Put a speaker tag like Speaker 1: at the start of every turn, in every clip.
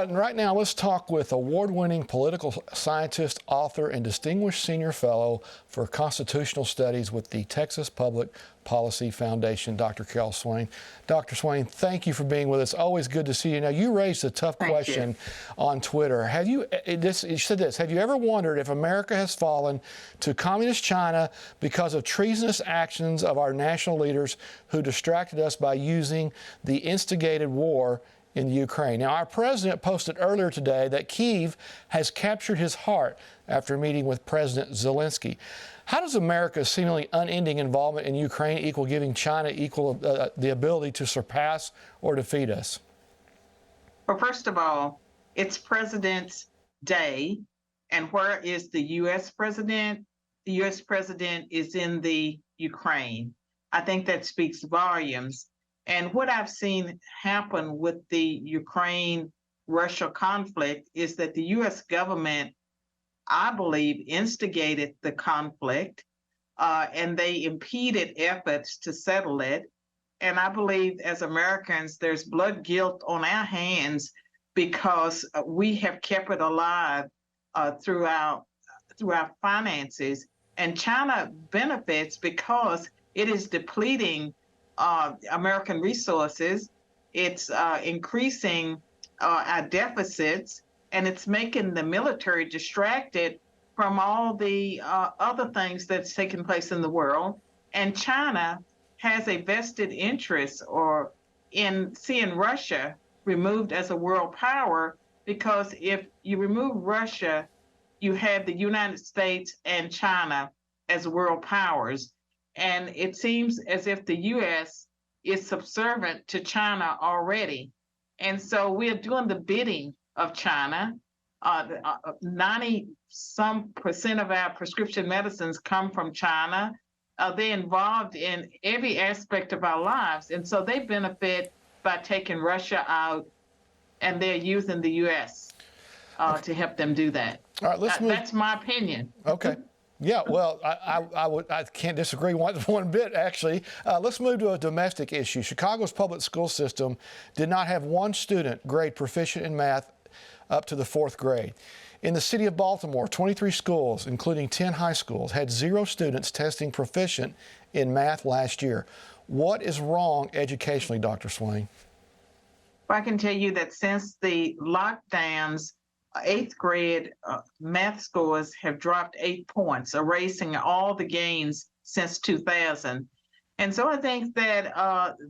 Speaker 1: And right now, let's talk with award-winning political scientist, author, and distinguished senior fellow for constitutional studies with the Texas Public Policy Foundation, Dr. Carol Swain. Dr. Swain, thank you for being with us. Always good to see you. Now, you raised a tough question on Twitter. You said this, have you ever wondered if America has fallen to communist China because of treasonous actions of our national leaders who distracted us by using the instigated war in Ukraine? Now, our president posted earlier today that Kyiv has captured his heart after meeting with President Zelensky. How does America's seemingly unending involvement in Ukraine equal giving China the ability to surpass or defeat us?
Speaker 2: Well, first of all, it's President's Day, and where is the U.S. president? The U.S. president is in the Ukraine. I think that speaks volumes. And what I've seen happen with the Ukraine-Russia conflict is that the U.S. government, I believe, instigated the conflict, and they impeded efforts to settle it. And I believe as Americans, there's blood guilt on our hands because we have kept it alive through our finances. And China benefits because it is depleting American resources. It's increasing our deficits, and it's making the military distracted from all the other things that's taking place in the world. And China has a vested interest in seeing Russia removed as a world power, because if you remove Russia, you have the United States and China as world powers. And it seems as if the U.S. is subservient to China already. And so we are doing the bidding of China. 90-some% of our prescription medicines come from China. They're involved in every aspect of our lives. And so they benefit by taking Russia out, and they're using the U.S. To help them do that.
Speaker 1: All right, let's move.
Speaker 2: That's my opinion.
Speaker 1: Okay. Yeah, well, I can't disagree one bit, actually. Let's move to a domestic issue. Chicago's public school system did not have one student grade proficient in math up to the 4th grade. In the city of Baltimore, 23 schools, including 10 high schools, had 0 students testing proficient in math last year. What is wrong educationally, Dr. Swain?
Speaker 2: Well, I can tell you that since the lockdowns, 8th grade math scores have dropped 8 points, erasing all the gains since 2000. And so I think that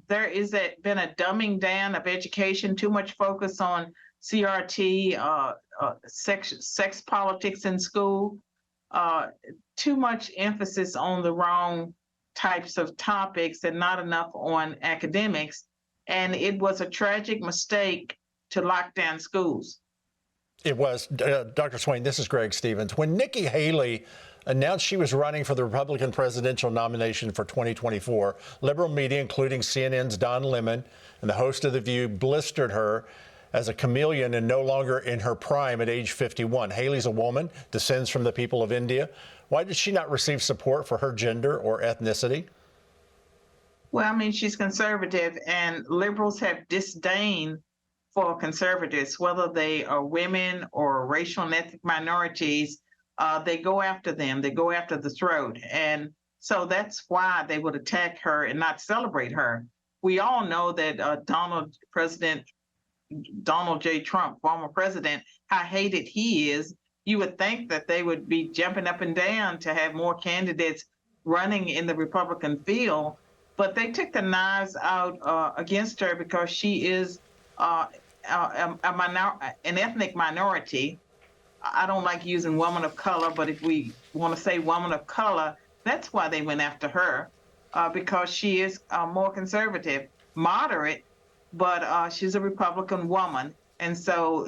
Speaker 2: there is been a dumbing down of education, too much focus on CRT, sex politics in school, too much emphasis on the wrong types of topics and not enough on academics. And it was a tragic mistake to lock down schools.
Speaker 3: It was. Dr. Swain, this is Greg Stevens. When Nikki Haley announced she was running for the Republican presidential nomination for 2024, liberal media, including CNN's Don Lemon and the host of The View, blistered her as a chameleon and no longer in her prime at age 51. Haley's a woman, descends from the people of India. Why did she not receive support for her gender or ethnicity?
Speaker 2: Well, I mean, she's conservative, and liberals have disdain for conservatives, whether they are women or racial and ethnic minorities. They go after them. They go after the throat. And so that's why they would attack her and not celebrate her. We all know that President Donald J. Trump, former president, how hated he is. You would think that they would be jumping up and down to have more candidates running in the Republican field, but they took the knives out against her because she is an ethnic minority. I don't like using woman of color, but if we want to say woman of color, that's why they went after her, because she is more conservative, moderate, but she's a Republican woman, and so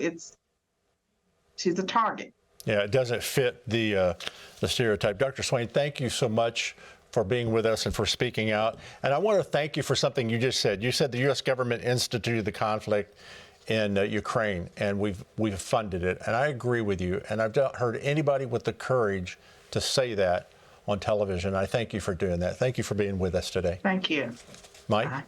Speaker 2: she's a target.
Speaker 3: Yeah, it doesn't fit the stereotype. Dr. Swain, thank you so much for being with us and for speaking out. And I want to thank you for something you just said. You said the U.S. government instituted the conflict in Ukraine, and we've funded it. And I agree with you. And I've not heard anybody with the courage to say that on television. I thank you for doing that. Thank you for being with us today.
Speaker 2: Thank you.
Speaker 3: Mike?
Speaker 2: Bye.